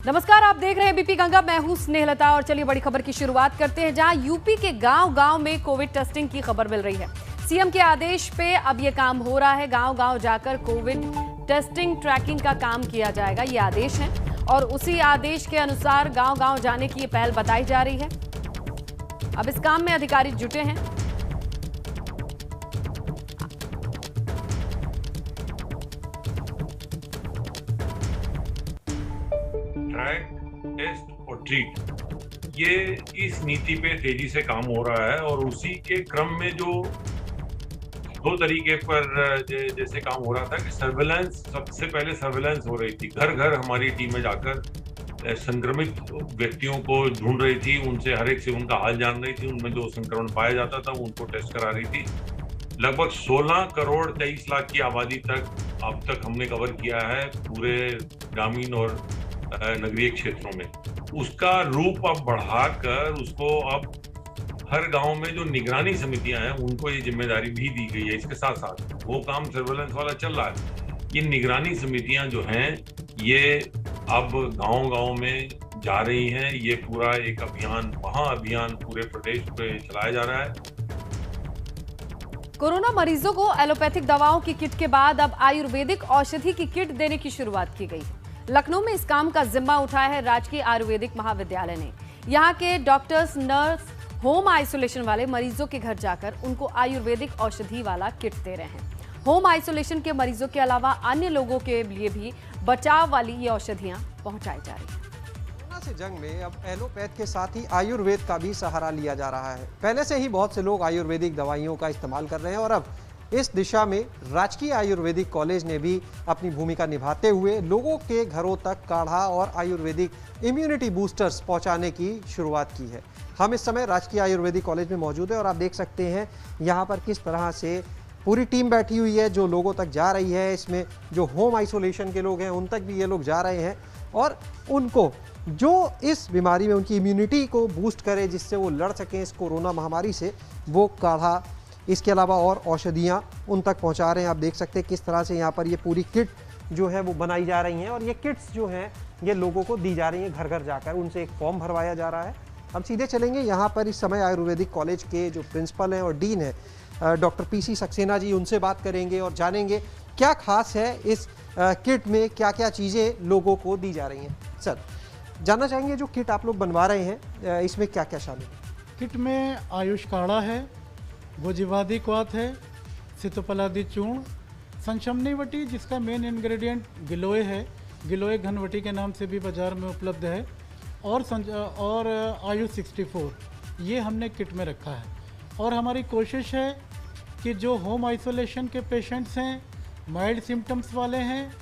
नमस्कार, आप देख रहे हैं बीपी गंगा। मैं हूं स्नेहलता और चलिए बड़ी खबर की शुरुआत करते हैं, जहां यूपी के गांव-गांव में कोविड टेस्टिंग की खबर मिल रही है। सीएम के आदेश पे अब ये काम हो रहा है। गांव-गांव जाकर कोविड टेस्टिंग ट्रैकिंग का काम किया जाएगा, ये आदेश है और उसी आदेश के अनुसार गांव-गांव जाने की ये पहल बताई जा रही है। अब इस काम में अधिकारी जुटे हैं। ट्रैक, टेस्ट और ट्रीट, ये इस नीति पे तेजी से काम हो रहा है और उसी के क्रम में जो दो तरीके पर जैसे काम हो रहा था कि सर्वेलेंस, सबसे पहले सर्वेलेंस हो रही थी, घर घर हमारी टीमें जाकर संक्रमित व्यक्तियों को ढूंढ रही थी, उनसे हर एक से उनका हाल जान रही थी, उनमें जो संक्रमण पाया जाता था उनको टेस्ट करा रही थी। लगभग 16 करोड़ 23 लाख की आबादी तक अब तक हमने कवर किया है पूरे ग्रामीण और नगरीय क्षेत्रों में। उसका रूप अब बढ़ाकर उसको अब हर गांव में जो निगरानी समितियां हैं उनको ये जिम्मेदारी भी दी गई है। इसके साथ साथ वो काम सर्वेलेंस वाला चल रहा है। ये निगरानी समितियां जो हैं ये अब गांव-गांव में जा रही हैं। ये पूरा एक अभियान, महाअभियान पूरे प्रदेश पे चलाया जा रहा है। कोरोना मरीजों को एलोपैथिक दवाओं की किट के बाद अब आयुर्वेदिक औषधि की किट देने की शुरुआत की गई। लखनऊ में इस काम का जिम्मा उठाया है राजकीय आयुर्वेदिक महाविद्यालय ने। यहाँ के डॉक्टर्स, नर्स होम आइसोलेशन वाले मरीजों के घर जाकर उनको आयुर्वेदिक औषधि वाला किट दे रहे हैं। होम आइसोलेशन के मरीजों के अलावा अन्य लोगों के लिए भी बचाव वाली ये औषधियां पहुंचाई जा रही हैं। कोरोना से जंग में अब एलोपैथ के साथ ही आयुर्वेद का भी सहारा लिया जा रहा है। पहले से ही बहुत से लोग आयुर्वेदिक दवाइयों का इस्तेमाल कर रहे हैं और अब इस दिशा में राजकीय आयुर्वेदिक कॉलेज ने भी अपनी भूमिका निभाते हुए लोगों के घरों तक काढ़ा और आयुर्वेदिक इम्यूनिटी बूस्टर्स पहुंचाने की शुरुआत की है। हम इस समय राजकीय आयुर्वेदिक कॉलेज में मौजूद है और आप देख सकते हैं यहाँ पर किस तरह से पूरी टीम बैठी हुई है जो लोगों तक जा रही है। इसमें जो होम आइसोलेशन के लोग हैं उन तक भी ये लोग जा रहे हैं और उनको जो इस बीमारी में उनकी इम्यूनिटी को बूस्ट करे, जिससे वो लड़ सकें इस कोरोना महामारी से, वो काढ़ा, इसके अलावा और औषधियाँ उन तक पहुँचा रहे हैं। आप देख सकते हैं किस तरह से यहाँ पर ये पूरी किट जो है वो बनाई जा रही हैं और ये किट्स जो हैं ये लोगों को दी जा रही हैं घर घर जाकर। उनसे एक फॉर्म भरवाया जा रहा है। हम सीधे चलेंगे यहाँ पर इस समय आयुर्वेदिक कॉलेज के जो प्रिंसिपल हैं और डीन हैं डॉक्टर पीसी सक्सेना जी, उनसे बात करेंगे और जानेंगे क्या खास है इस किट में, क्या क्या चीज़ें लोगों को दी जा रही हैं। सर, जानना चाहेंगे जो किट आप लोग बनवा रहे हैं इसमें क्या क्या शामिल है? किट में आयुष काढ़ा है, भोजिवादी क्वाथ है, सितोपलादी चूर्ण, संशमनीवटी जिसका मेन इंग्रेडिएंट गिलोय है, गिलोय घनवटी के नाम से भी बाज़ार में उपलब्ध है, और आयुष 64 ये हमने किट में रखा है। और हमारी कोशिश है कि जो होम आइसोलेशन के पेशेंट्स हैं, माइल्ड सिम्टम्स वाले हैं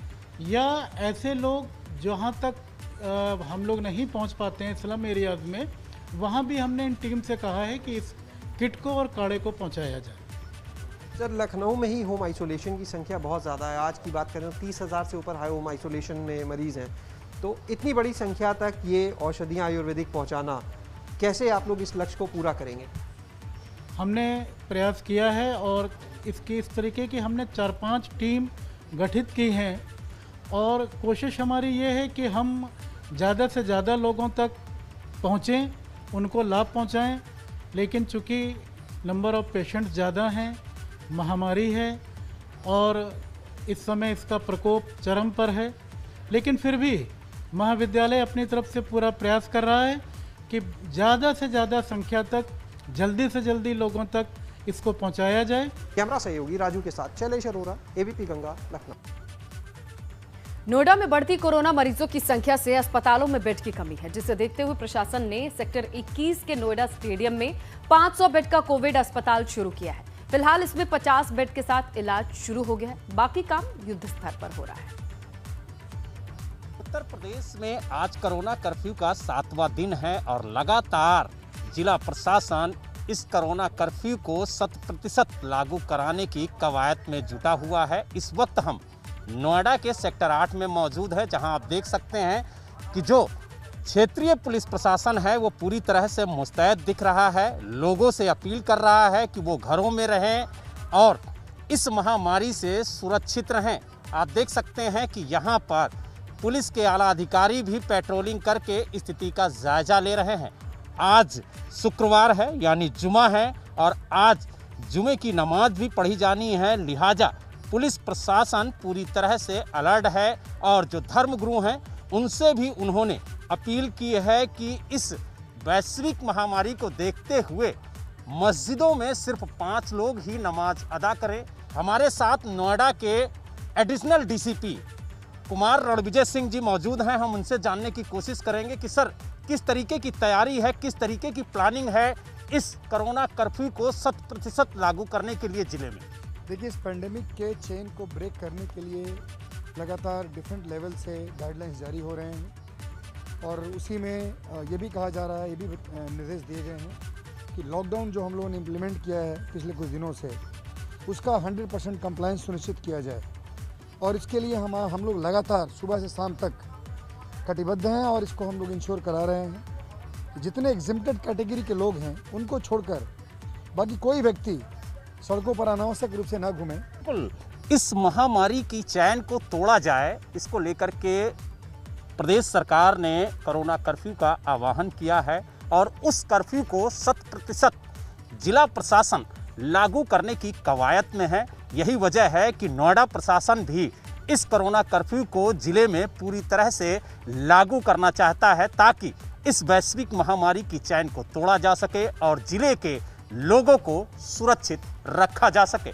या ऐसे लोग जहाँ तक हम लोग नहीं पहुँच पाते हैं स्लम एरियाज़ में, वहाँ भी हमने इन टीम से कहा है कि इस किट को और काढ़े को पहुँचाया जाए। सर, लखनऊ में ही होम आइसोलेशन की संख्या बहुत ज़्यादा है। आज की बात करें तो 30,000 से ऊपर होम आइसोलेशन में मरीज़ हैं। तो इतनी बड़ी संख्या तक ये औषधियाँ आयुर्वेदिक पहुँचाना, कैसे आप लोग इस लक्ष्य को पूरा करेंगे? हमने प्रयास किया है और इसकी इस तरीके की हमने 4-5 टीम गठित की हैं और कोशिश हमारी ये है कि हम ज़्यादा से ज़्यादा लोगों तक पहुँचें, उनको लाभ पहुँचाएं। लेकिन चूँकि नंबर ऑफ़ पेशेंट्स ज़्यादा हैं, महामारी है और इस समय इसका प्रकोप चरम पर है, लेकिन फिर भी महाविद्यालय अपनी तरफ से पूरा प्रयास कर रहा है कि ज़्यादा से ज़्यादा संख्या तक, जल्दी से जल्दी लोगों तक इसको पहुंचाया जाए। कैमरा सहयोगी राजू के साथ शैलेश अरोरा, एबीपी गंगा, लखनऊ। नोएडा में बढ़ती कोरोना मरीजों की संख्या से अस्पतालों में बेड की कमी है, जिसे देखते हुए प्रशासन ने सेक्टर 21 के नोएडा स्टेडियम में 500 बेड का कोविड अस्पताल शुरू किया है। फिलहाल इसमें 50 बेड के साथ इलाज शुरू हो गया है, बाकी काम युद्ध स्तर पर हो रहा है। उत्तर प्रदेश में आज कोरोना कर्फ्यू का 7वां दिन है और लगातार जिला प्रशासन इस कोरोना कर्फ्यू को 100% लागू कराने की कवायद में जुटा हुआ है। इस वक्त हम नोएडा के सेक्टर 8 में मौजूद है, जहां आप देख सकते हैं कि जो क्षेत्रीय पुलिस प्रशासन है वो पूरी तरह से मुस्तैद दिख रहा है। लोगों से अपील कर रहा है कि वो घरों में रहें और इस महामारी से सुरक्षित रहें। आप देख सकते हैं कि यहाँ पर पुलिस के आला अधिकारी भी पेट्रोलिंग करके स्थिति का जायजा ले रहे हैं। आज शुक्रवार है यानी जुमा है और आज जुमे की नमाज भी पढ़ी जानी है, लिहाजा पुलिस प्रशासन पूरी तरह से अलर्ट है और जो धर्मगुरु हैं उनसे भी उन्होंने अपील की है कि इस वैश्विक महामारी को देखते हुए मस्जिदों में सिर्फ 5 लोग ही नमाज अदा करें। हमारे साथ नोएडा के एडिशनल डीसीपी कुमार रणविजय सिंह जी मौजूद हैं। हम उनसे जानने की कोशिश करेंगे कि सर किस तरीके की तैयारी है, किस तरीके की प्लानिंग है इस कोरोना कर्फ्यू को 100% लागू करने के लिए जिले में। देखिए, इस पेंडेमिक के चेन को ब्रेक करने के लिए लगातार डिफरेंट लेवल से गाइडलाइंस जारी हो रहे हैं और उसी में ये भी कहा जा रहा है, ये भी निर्देश दिए गए हैं कि लॉकडाउन जो हम लोगों ने इम्प्लीमेंट किया है पिछले कुछ दिनों से, उसका 100% कंप्लायंस सुनिश्चित किया जाए और इसके लिए हम लोग लगातार सुबह से शाम तक कटिबद्ध हैं और इसको हम लोग इंश्योर करा रहे हैं कि जितने एग्जेम्प्टेड कैटेगरी के लोग हैं उनको छोड़कर बाकी कोई व्यक्ति सड़कों पर अनावश्यक रूप से ना घूमे। बिल्कुल, इस महामारी की चैन को तोड़ा जाए, इसको लेकर के प्रदेश सरकार ने कोरोना कर्फ्यू का आह्वान किया है और उस कर्फ्यू को 100% जिला प्रशासन लागू करने की कवायद में है। यही वजह है कि नोएडा प्रशासन भी इस कोरोना कर्फ्यू को जिले में पूरी तरह से लागू करना चाहता है ताकि इस वैश्विक महामारी की चैन को तोड़ा जा सके और जिले के लोगों को सुरक्षित रखा जा सके।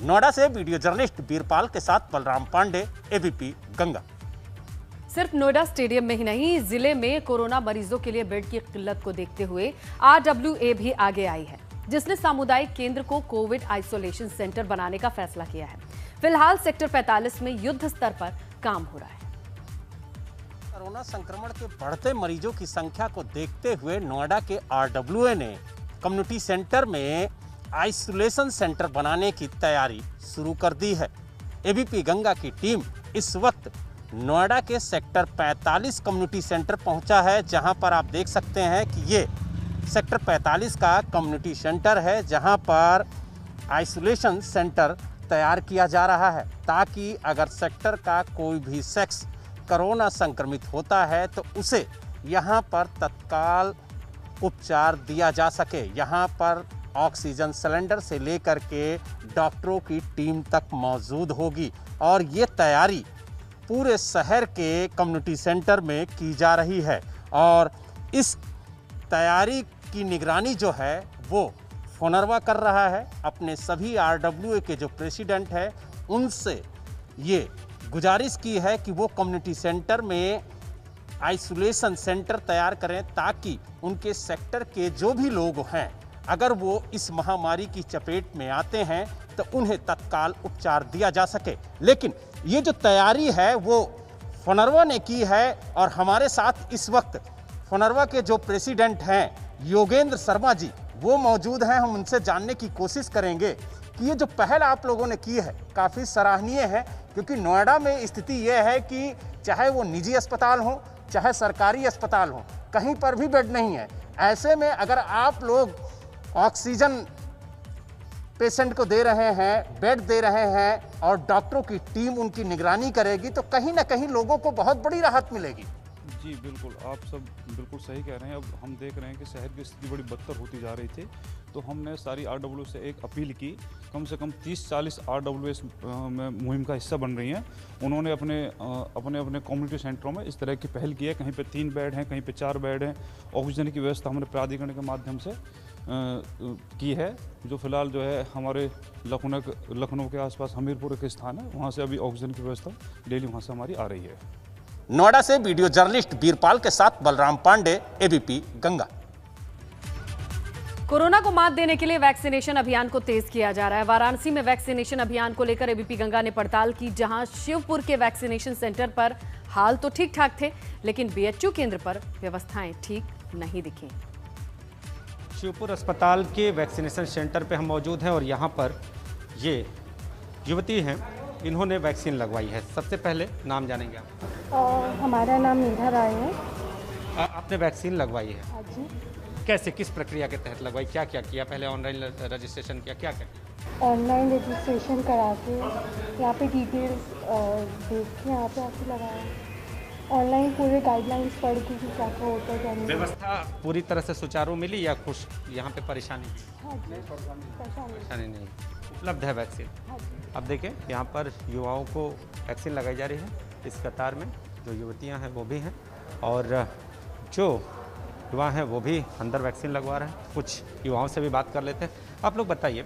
नोएडा से वीडियो जर्नलिस्ट बीरपाल के साथ बलराम पांडे, एबीपी गंगा। सिर्फ नोएडा स्टेडियम में ही नहीं, जिले में कोरोना मरीजों के लिए बेड की किल्लत को देखते हुए RWA भी आगे आई है, जिसने सामुदायिक केंद्र को कोविड आइसोलेशन सेंटर बनाने का फैसला किया है। फिलहाल सेक्टर 45 में युद्ध स्तर पर काम हो रहा है। कोरोना संक्रमण के बढ़ते मरीजों की संख्या को देखते हुए नोएडा के RWA ने कम्युनिटी सेंटर में आइसोलेशन सेंटर बनाने की तैयारी शुरू कर दी है। एबीपी गंगा की टीम इस वक्त नोएडा के सेक्टर 45 कम्युनिटी सेंटर पहुंचा है, जहां पर आप देख सकते हैं कि ये सेक्टर 45 का कम्युनिटी सेंटर है, जहां पर आइसोलेशन सेंटर तैयार किया जा रहा है ताकि अगर सेक्टर का कोई भी शख्स कोरोना संक्रमित होता है तो उसे यहां पर तत्काल उपचार दिया जा सके। यहां पर ऑक्सीजन सिलेंडर से लेकर के डॉक्टरों की टीम तक मौजूद होगी और ये तैयारी पूरे शहर के कम्युनिटी सेंटर में की जा रही है और इस तैयारी की निगरानी जो है वो फोनरवा कर रहा है। अपने सभी RWA के जो प्रेसिडेंट हैं उनसे ये गुजारिश की है कि वो कम्युनिटी सेंटर में आइसोलेशन सेंटर तैयार करें ताकि उनके सेक्टर के जो भी लोग हैं अगर वो इस महामारी की चपेट में आते हैं तो उन्हें तत्काल उपचार दिया जा सके। लेकिन ये जो तैयारी है वो फोनरवा ने की है और हमारे साथ इस वक्त फोनरवा के जो प्रेसिडेंट हैं योगेंद्र शर्मा जी वो मौजूद हैं। हम उनसे जानने की कोशिश करेंगे कि ये जो पहल आप लोगों ने की है काफ़ी सराहनीय है, क्योंकि नोएडा में स्थिति ये है कि चाहे वो निजी अस्पताल हो चाहे सरकारी अस्पताल हो, कहीं पर भी बेड नहीं है। ऐसे में अगर आप लोग ऑक्सीजन पेशेंट को दे रहे हैं, बेड दे रहे हैं और डॉक्टरों की टीम उनकी निगरानी करेगी तो कहीं ना कहीं लोगों को बहुत बड़ी राहत मिलेगी। जी बिल्कुल, आप सब बिल्कुल सही कह रहे हैं। अब हम देख रहे हैं कि शहर की स्थिति बड़ी बदतर होती जा रही थी, तो हमने सारी RWA से एक अपील की। कम से कम 30-40 RWA में मुहिम का हिस्सा बन रही हैं। उन्होंने अपने कम्युनिटी सेंटरों में इस तरह की पहल की है। कहीं पे 3 बेड हैं, कहीं पे 4 बेड हैं। ऑक्सीजन की व्यवस्था हमने प्राधिकरण के माध्यम से की है। जो फिलहाल जो है हमारे लखनऊ के आसपास हमीरपुर के स्थान है, वहाँ से अभी ऑक्सीजन की व्यवस्था डेली वहाँ से हमारी आ रही है। नोएडा से वीडियो जर्नलिस्ट बीरपाल के साथ बलराम पांडे, एबीपी गंगा। कोरोना को मात देने के लिए वैक्सीनेशन अभियान को तेज किया जा रहा है। वाराणसी में वैक्सीनेशन अभियान को लेकर एबीपी गंगा ने पड़ताल की, जहां शिवपुर के वैक्सीनेशन सेंटर पर हाल तो ठीक ठाक थे, लेकिन BHU केंद्र पर व्यवस्थाएं ठीक नहीं दिखी। शिवपुर अस्पताल के वैक्सीनेशन सेंटर पे हम मौजूद हैं और यहाँ पर ये युवती हैं, इन्होंने वैक्सीन लगवाई है। सबसे पहले नाम जानेंगे आप? हमारा नाम मीरा राय है। आपने वैक्सीन लगवाई है? हाँ जी। कैसे, किस प्रक्रिया के तहत लगवाई, क्या क्या किया? पहले ऑनलाइन रजिस्ट्रेशन किया, क्या क्या किया? ऑनलाइन रजिस्ट्रेशन करा के यहाँ पे डिटेल्स देख के यहाँ पे आके लगाया। ऑनलाइन पूरे गाइडलाइंस पढ़ के कि क्या क्या होता है क्या नहीं। व्यवस्था पूरी तरह से सुचारू मिली या कुछ यहाँ पे परेशानी? हाँ जी, परेशानी नहीं, उपलब्ध है वैक्सीन। हाँ जी। अब देखें यहाँ पर युवाओं को वैक्सीन लगाई जा रही है। इस कतार में जो युवतियाँ हैं वो भी हैं और जो युवा हैं वो भी अंदर वैक्सीन लगवा रहे हैं। कुछ युवाओं से भी बात कर लेते हैं। आप लोग बताइए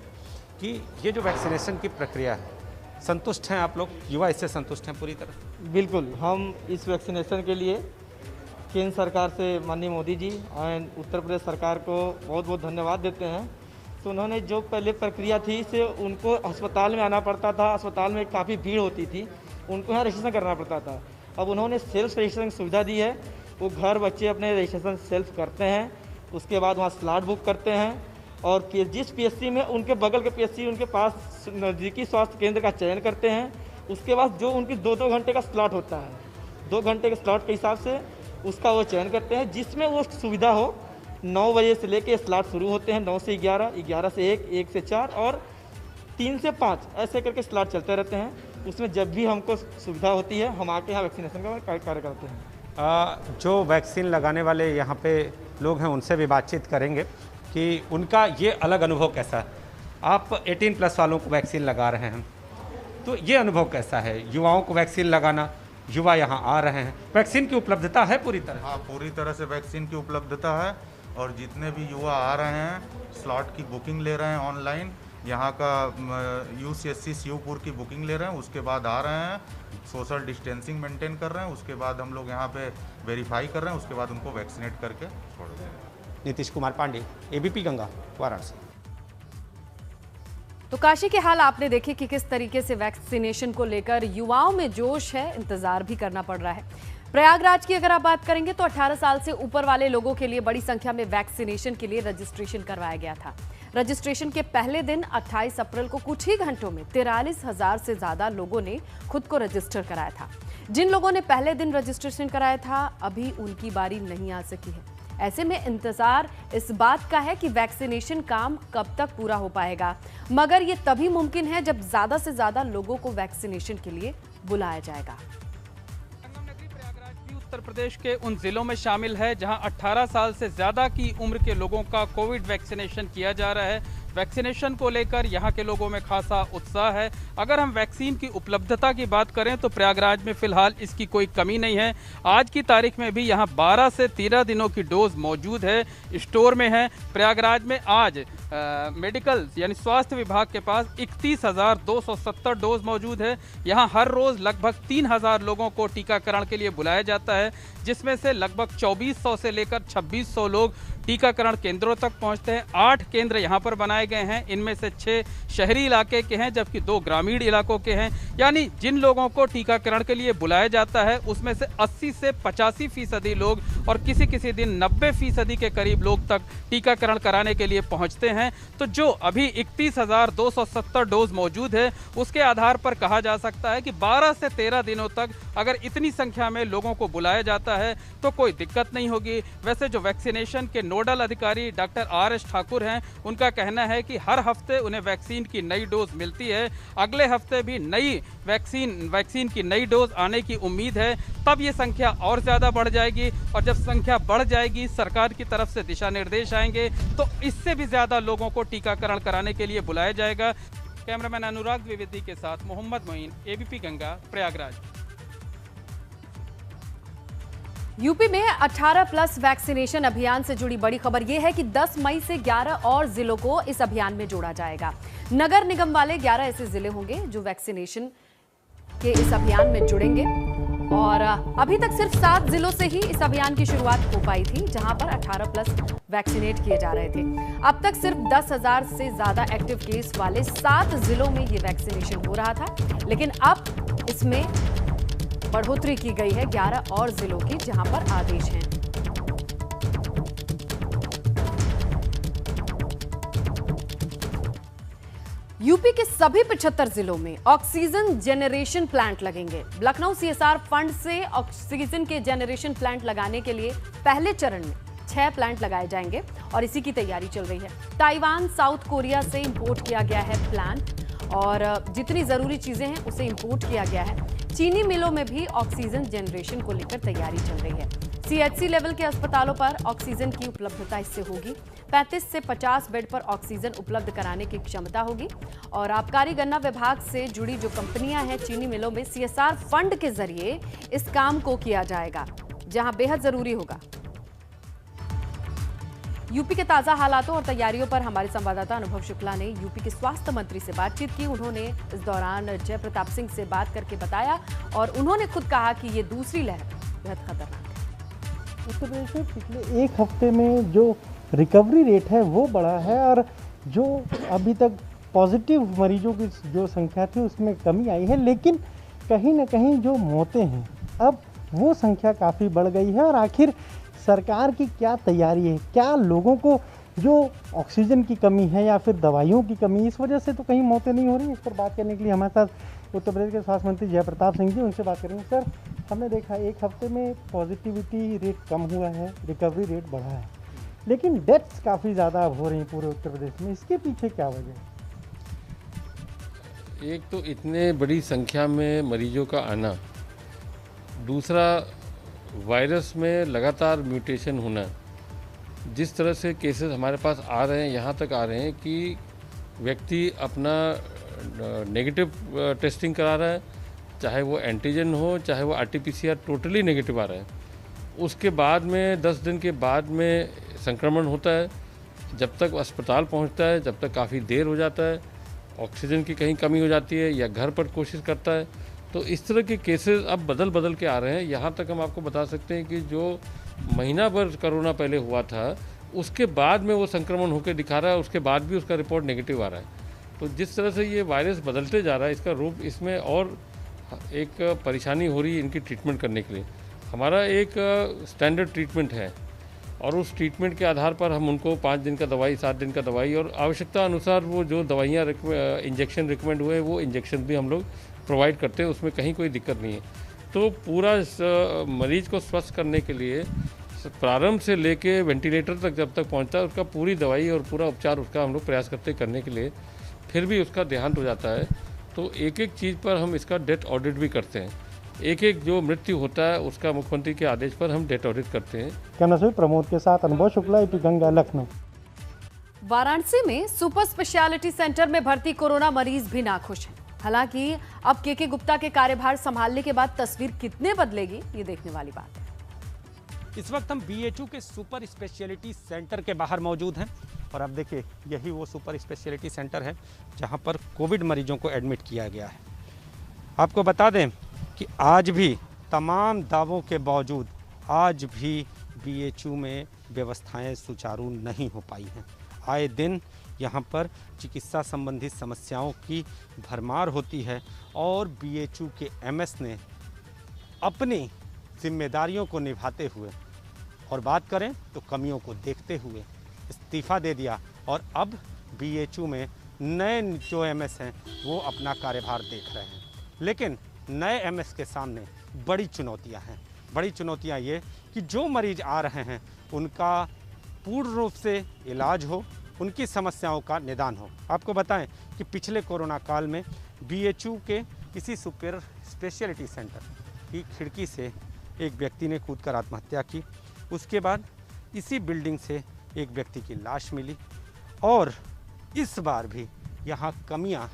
कि ये जो वैक्सीनेशन की प्रक्रिया है, संतुष्ट हैं आप लोग? युवा इससे संतुष्ट हैं पूरी तरह? बिल्कुल, हम इस वैक्सीनेशन के लिए केंद्र सरकार से माननीय मोदी जी और उत्तर प्रदेश सरकार को बहुत बहुत धन्यवाद देते हैं। तो उन्होंने जो पहले प्रक्रिया थी से उनको अस्पताल में आना पड़ता था, अस्पताल में काफ़ी भीड़ होती थी, उनको यहाँ रजिस्ट्रेशन करना पड़ता था। अब उन्होंने सेल्फ रजिस्ट्रेशन की सुविधा दी है। वो घर बच्चे अपने रजिस्ट्रेशन सेल्फ करते हैं, उसके बाद वहाँ स्लॉट बुक करते हैं और जिस पीएचसी में उनके बगल के पीएचसी उनके पास नज़दीकी स्वास्थ्य केंद्र का चयन करते हैं। उसके बाद जो उनकी 2-2 घंटे का स्लॉट होता है, 2 घंटे के स्लॉट के हिसाब से उसका वो चयन करते हैं, जिसमें वो सुविधा हो। 9 बजे से लेके स्लॉट शुरू होते हैं, 9 से 11, 11 से 1, 1 से 4 और 3 से 5 ऐसे करके स्लॉट चलते रहते हैं। उसमें जब भी हमको सुविधा होती है हम आके यहाँ वैक्सीनेशन का कार्य करते हैं। जो वैक्सीन लगाने वाले यहाँ पे लोग हैं उनसे भी बातचीत करेंगे कि उनका ये अलग अनुभव कैसा है। आप 18+ वालों को वैक्सीन लगा रहे हैं, तो ये अनुभव कैसा है? युवाओं को वैक्सीन लगाना, युवा यहाँ आ रहे हैं, वैक्सीन की उपलब्धता है पूरी तरह? हाँ, पूरी तरह से वैक्सीन की उपलब्धता है और जितने भी युवा आ रहे हैं स्लॉट की बुकिंग ले रहे हैं ऑनलाइन। यहाँ का UCSC शिवपुर की बुकिंग ले रहे हैं, उसके बाद आ रहे हैं, सोशल डिस्टेंसिंग मेंटेन कर रहे हैं, उसके बाद हम लोग यहाँ पे वेरीफाई कर रहे हैं, उसके बाद उनको वैक्सीनेट करके छोड़ दें। नीतीश कुमार पांडे, ABP गंगा, वाराणसी। तो काशी के हाल आपने देखे कि किस तरीके से वैक्सीनेशन को लेकर युवाओं में जोश है, इंतजार भी करना पड़ रहा है। प्रयागराज की अगर आप बात करेंगे तो 18 साल से ऊपर वाले लोगों के लिए बड़ी संख्या में वैक्सीनेशन के लिए रजिस्ट्रेशन करवाया गया था। रजिस्ट्रेशन के पहले दिन 28 अप्रैल को कुछ ही घंटों में 43,000 से ज्यादा लोगों ने खुद को रजिस्टर कराया था। जिन लोगों ने पहले दिन रजिस्ट्रेशन कराया था अभी उनकी बारी नहीं आ सकी है। ऐसे में इंतजार इस बात का है कि वैक्सीनेशन काम कब तक पूरा हो पाएगा, मगर ये तभी मुमकिन है जब ज्यादा से ज्यादा लोगों को वैक्सीनेशन के लिए बुलाया जाएगा। उत्तर प्रदेश के उन जिलों में शामिल है जहां 18 साल से ज्यादा की उम्र के लोगों का कोविड वैक्सीनेशन किया जा रहा है। वैक्सीनेशन को लेकर यहां के लोगों में खासा उत्साह है। अगर हम वैक्सीन की उपलब्धता की बात करें तो प्रयागराज में फिलहाल इसकी कोई कमी नहीं है। आज की तारीख में भी यहां 12 से 13 दिनों की डोज मौजूद है, स्टोर में है। प्रयागराज में आज मेडिकल यानी स्वास्थ्य विभाग के पास 31,270 डोज मौजूद है। यहां हर रोज लगभग 3,000 लोगों को टीकाकरण के लिए बुलाया जाता है, जिसमें से लगभग 2400 से लेकर 2600 लोग टीकाकरण केंद्रों तक पहुंचते हैं। 8 केंद्र यहां पर बनाए गए हैं, इनमें से 6 शहरी इलाके के हैं जबकि 2 ग्रामीण इलाकों के हैं। यानी जिन लोगों को टीकाकरण के लिए बुलाया जाता है उसमें से 80 से 85% लोग और किसी किसी दिन 90% के करीब लोग तक टीकाकरण कराने के लिए पहुंचते हैं। तो जो अभी 31,270 डोज मौजूद है उसके आधार पर कहा जा सकता है कि 12 से 13 दिनों तक अगर इतनी संख्या में लोगों को बुलाया जाता है तो कोई दिक्कत नहीं होगी। वैसे जो वैक्सीनेशन के नोडल अधिकारी डॉक्टर RS ठाकुर हैं, उनका कहना है कि हर हफ्ते उन्हें वैक्सीन की नई डोज मिलती है। अगले हफ्ते भी नई वैक्सीन की नई डोज आने की उम्मीद है। तब ये संख्या और ज़्यादा बढ़ जाएगी और जब संख्या बढ़ जाएगी सरकार की तरफ से दिशा निर्देश आएंगे तो इससे भी ज़्यादा लोगों को टीकाकरण कराने के लिए बुलाया जाएगा। कैमरामैन अनुराग द्विवेदी के साथ मोहम्मद मोइन, ABP गंगा, प्रयागराज। यूपी में 18+ वैक्सीनेशन अभियान से जुड़ी बड़ी खबर यह है कि 10 मई से 11 और जिलों को इस अभियान में जोड़ा जाएगा। नगर निगम वाले 11 ऐसे जिले होंगे जो वैक्सीनेशन के इस अभियान में जुड़ेंगे और अभी तक सिर्फ 7 जिलों से ही इस अभियान की शुरुआत हो पाई थी जहां पर 18+ वैक्सीनेट किए जा रहे थे। अब तक सिर्फ 10,000 से ज्यादा एक्टिव केस वाले 7 जिलों में ये वैक्सीनेशन हो रहा था, लेकिन अब इसमें बढ़ोतरी की गई है 11 और जिलों की जहां पर आदेश हैं। यूपी के सभी 75 जिलों में ऑक्सीजन जेनरेशन प्लांट लगेंगे। लखनऊ CSR फंड से ऑक्सीजन के जेनरेशन प्लांट लगाने के लिए पहले चरण में 6 प्लांट लगाए जाएंगे और इसी की तैयारी चल रही है। ताइवान, साउथ कोरिया से इंपोर्ट किया गया है प्लांट और जितनी जरूरी चीजें हैं उसे इंपोर्ट किया गया है। चीनी मिलों में भी ऑक्सीजन जनरेशन को लेकर तैयारी चल रही है। सीएचसी लेवल के अस्पतालों पर ऑक्सीजन की उपलब्धता इससे होगी। 35 से 50 बेड पर ऑक्सीजन उपलब्ध कराने की क्षमता होगी। और आबकारी गन्ना विभाग से जुड़ी जो कंपनियां हैं चीनी मिलों में CSR फंड के जरिए इस काम को किया जाएगा, जहां बेहद जरूरी होगा। यूपी के ताजा हालातों और तैयारियों पर हमारे संवाददाता अनुभव शुक्ला ने यूपी के स्वास्थ्य मंत्री से बातचीत की। उन्होंने इस दौरान जय प्रताप सिंह से बात करके बताया और उन्होंने खुद कहा कि ये दूसरी लहर बेहद खतरनाक है। उत्तर प्रदेश में पिछले एक हफ्ते में जो रिकवरी रेट है वो बढ़ा है और जो अभी तक पॉजिटिव मरीजों की जो संख्या थी उसमें कमी आई है, लेकिन कहीं ना कहीं जो मौतें हैं अब वो संख्या काफ़ी बढ़ गई है। और आखिर सरकार की क्या तैयारी है, क्या लोगों को जो ऑक्सीजन की कमी है या फिर दवाइयों की कमी, इस वजह से तो कहीं मौतें नहीं हो रही। इस पर बात करने के लिए हमारे साथ उत्तर प्रदेश के स्वास्थ्य मंत्री जय प्रताप सिंह जी, उनसे बात करेंगे। सर, हमने देखा एक हफ्ते में पॉजिटिविटी रेट कम हुआ है, रिकवरी रेट बढ़ा है, लेकिन डेथ्स काफ़ी ज़्यादा अब हो रही हैं पूरे उत्तर प्रदेश में। इसके पीछे क्या वजह है? एक तो इतने बड़ी संख्या में मरीजों का आना, दूसरा वायरस में लगातार म्यूटेशन होना। जिस तरह से केसेस हमारे पास आ रहे हैं, यहाँ तक आ रहे हैं कि व्यक्ति अपना नेगेटिव टेस्टिंग करा रहा है, चाहे वो एंटीजन हो चाहे वो RT-PCR टोटली नेगेटिव आ रहा है। उसके बाद में 10 दिन के बाद में संक्रमण होता है, जब तक अस्पताल पहुंचता है जब तक काफ़ी देर हो जाता है, ऑक्सीजन की कहीं कमी हो जाती है या घर पर कोशिश करता है। तो इस तरह के केसेस अब बदल बदल के आ रहे हैं। यहाँ तक हम आपको बता सकते हैं कि जो महीना भर कोरोना पहले हुआ था उसके बाद में वो संक्रमण होकर दिखा रहा है, उसके बाद भी उसका रिपोर्ट नेगेटिव आ रहा है। तो जिस तरह से ये वायरस बदलते जा रहा है, इसका रूप, इसमें और एक परेशानी हो रही है इनकी ट्रीटमेंट करने के लिए। हमारा एक स्टैंडर्ड ट्रीटमेंट है और उस ट्रीटमेंट के आधार पर हम उनको 5 दिन का दवाई, 7 दिन का दवाई और आवश्यकता अनुसार वो जो दवाइयाँ इंजेक्शन रिकमेंड हुए वो इंजेक्शन भी हम लोग प्रोवाइड करते हैं, उसमें कहीं कोई दिक्कत नहीं है। तो पूरा मरीज को स्वस्थ करने के लिए प्रारंभ से लेके वेंटिलेटर तक जब तक पहुंचता है उसका पूरी दवाई और पूरा उपचार उसका हम लोग प्रयास करते करने के लिए, फिर भी उसका देहांत हो जाता है। तो एक एक चीज़ पर हम इसका डेथ ऑडिट भी करते हैं। एक एक जो मृत्यु होता है उसका मुख्यमंत्री के आदेश पर हम डेथ ऑडिट करते हैं। कैमरा से प्रमोद के साथ अनुभव शुक्ला, AP गंगा, लखनऊ। वाराणसी में सुपर स्पेशलिटी सेंटर में भर्ती कोरोना मरीज भी नाखुश हैं। हालांकि अब के गुप्ता के कार्यभार संभालने के बाद तस्वीर कितने बदलेगी, ये देखने वाली बात है। इस वक्त हम BHU के सुपर स्पेशलिटी सेंटर के बाहर मौजूद हैं और अब देखिए यही वो सुपर स्पेशलिटी सेंटर है जहां पर कोविड मरीजों को एडमिट किया गया है। आपको बता दें कि आज भी तमाम दावों के बावजूद आज भी BHU में व्यवस्थाएं सुचारू नहीं हो पाई हैं। आए दिन यहाँ पर चिकित्सा संबंधी समस्याओं की भरमार होती है और BHU के MS ने अपनी जिम्मेदारियों को निभाते हुए और बात करें तो कमियों को देखते हुए इस्तीफ़ा दे दिया और अब BHU में नए जो MS हैं वो अपना कार्यभार देख रहे हैं। लेकिन नए MS के सामने बड़ी चुनौतियां हैं। बड़ी चुनौतियां ये कि जो मरीज आ रहे हैं उनका पूर्ण रूप से इलाज हो, उनकी समस्याओं का निदान हो। आपको बताएं कि पिछले कोरोना काल में BHU के किसी सुपर स्पेशलिटी सेंटर की खिड़की से एक व्यक्ति ने कूदकर आत्महत्या की। उसके बाद इसी बिल्डिंग से एक व्यक्ति की लाश मिली और इस बार भी यहाँ कमियाँ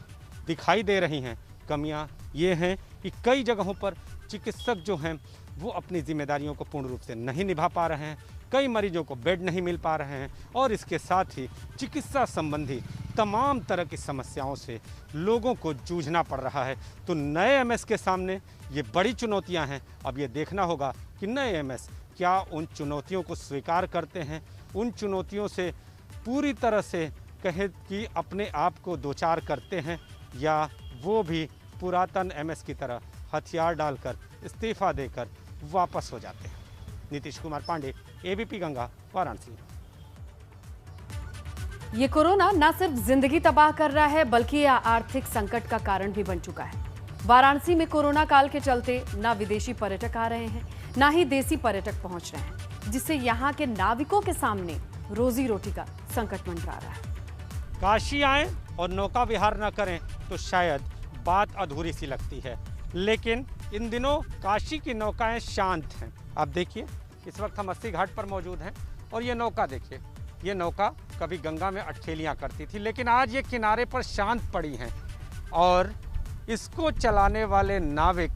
दिखाई दे रही हैं। कमियाँ ये हैं कि कई जगहों पर चिकित्सक जो हैं वो अपनी जिम्मेदारियों को पूर्ण रूप से नहीं निभा पा रहे हैं, कई मरीजों को बेड नहीं मिल पा रहे हैं और इसके साथ ही चिकित्सा संबंधी तमाम तरह की समस्याओं से लोगों को जूझना पड़ रहा है। तो नए MS के सामने ये बड़ी चुनौतियां हैं। अब ये देखना होगा कि नए MS क्या उन चुनौतियों को स्वीकार करते हैं, उन चुनौतियों से पूरी तरह से कहें कि अपने आप को दो चार करते हैं या वो भी पुरातन MS की तरह हथियार डालकर इस्तीफा देकर वापस हो जाते हैं। नीतीश कुमार पांडे, ABP गंगा, वाराणसी। ये कोरोना न सिर्फ जिंदगी तबाह कर रहा है बल्कि यह आर्थिक संकट का कारण भी बन चुका है। वाराणसी में कोरोना काल के चलते न विदेशी पर्यटक आ रहे हैं न ही देसी पर्यटक पहुंच रहे हैं, जिससे यहाँ के नाविकों के सामने रोजी रोटी का संकट मंडरा रहा है। काशी आएं और नौका विहार न करें तो शायद बात अधूरी सी लगती है, लेकिन इन दिनों काशी की नौकाएं शांत हैं। आप देखिए, इस वक्त हम 80 घाट पर मौजूद हैं और ये नौका देखिए, ये नौका कभी गंगा में अठेलियाँ करती थी, लेकिन आज ये किनारे पर शांत पड़ी हैं और इसको चलाने वाले नाविक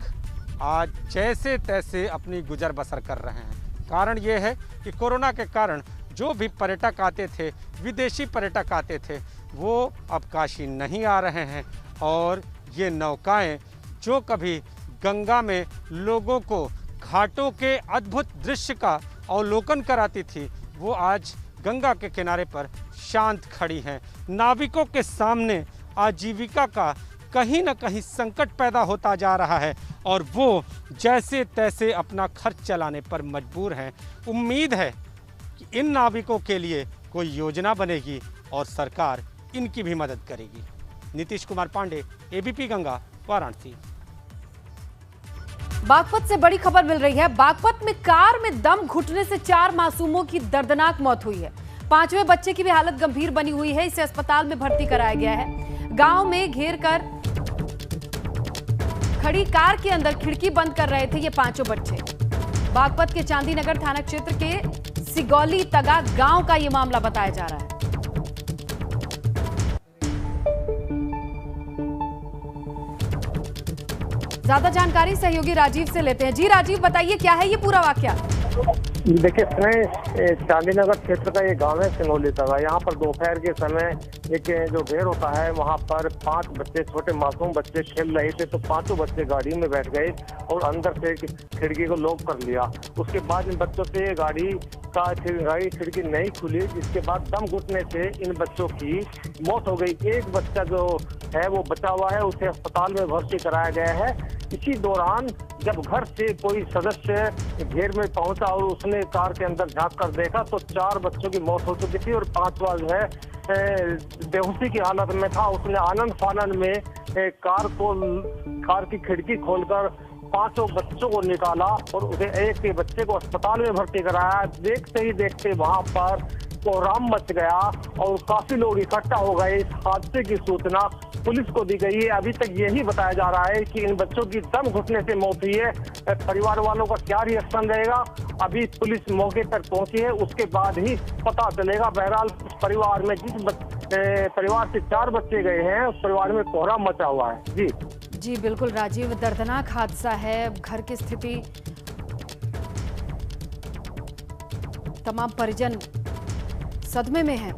आज जैसे तैसे अपनी गुजर बसर कर रहे हैं। कारण ये है कि कोरोना के कारण जो भी पर्यटक आते थे, विदेशी पर्यटक आते थे, वो अब काशी नहीं आ रहे हैं और ये नौकाएं जो कभी गंगा में लोगों को घाटों के अद्भुत दृश्य का अवलोकन कराती थी, वो आज गंगा के किनारे पर शांत खड़ी हैं। नाविकों के सामने आजीविका का कहीं न कहीं संकट पैदा होता जा रहा है और वो जैसे तैसे अपना खर्च चलाने पर मजबूर हैं। उम्मीद है कि इन नाविकों के लिए कोई योजना बनेगी और सरकार इनकी भी मदद करेगी। नीतीश कुमार पांडे, एबीपी गंगा, वाराणसी। बागपत से बड़ी खबर मिल रही है। बागपत में कार में दम घुटने से 4 मासूमों की दर्दनाक मौत हुई है। 5वें बच्चे की भी हालत गंभीर बनी हुई है, इसे अस्पताल में भर्ती कराया गया है। गांव में घेर कर खड़ी कार के अंदर खिड़की बंद कर रहे थे ये 5 बच्चे। बागपत के चांदीनगर थाना क्षेत्र के सिगौली तगा गांव का ये मामला बताया जा रहा है। ज्यादा जानकारी सहयोगी राजीव से लेते हैं। जी राजीव, बताइए क्या है ये पूरा वाकया? देखिए, चांदीनगर क्षेत्र का ये गांव है सिंगौली तगा। यहाँ पर दोपहर के समय एक जो घेर होता है, वहाँ पर 5 बच्चे, छोटे मासूम बच्चे खेल रहे थे। तो 5 बच्चे गाड़ी में बैठ गए और अंदर से खिड़की को लॉक कर लिया। उसके बाद इन बच्चों से गाड़ी खिड़की नहीं खुली, जिसके बाद दम घुटने से इन बच्चों की मौत हो गई। एक बच्चा जो है वो बचा हुआ है, उसे अस्पताल में भर्ती कराया गया है। इसी दौरान जब घर से कोई सदस्य घेर में पहुंचा और उसने कार के अंदर झांक कर देखा तो 4 बच्चों की मौत हो चुकी थी और 5वां जो है बेहोशी की हालत में था। उसने आनंद फानन में कार की खिड़की खोलकर 5 बच्चों को निकाला और उसे एक के बच्चे को अस्पताल में भर्ती कराया। देखते ही देखते वहां पर कोहराम मच गया और काफी लोग इकट्ठा हो गए। इस हादसे की सूचना पुलिस को दी गई है। अभी तक यही बताया जा रहा है कि इन बच्चों की दम घुटने से मौत हुई है। परिवार वालों का क्या रिएक्शन रहेगा, अभी पुलिस मौके पर पहुंची है, उसके बाद ही पता चलेगा। बहरहाल परिवार में परिवार से 4 बच्चे गए हैं, उस परिवार में कोहराम मचा हुआ है। जी बिल्कुल राजीव, दर्दनाक हादसा है। घर की स्थिति, तमाम परिजन सदमे में हैं।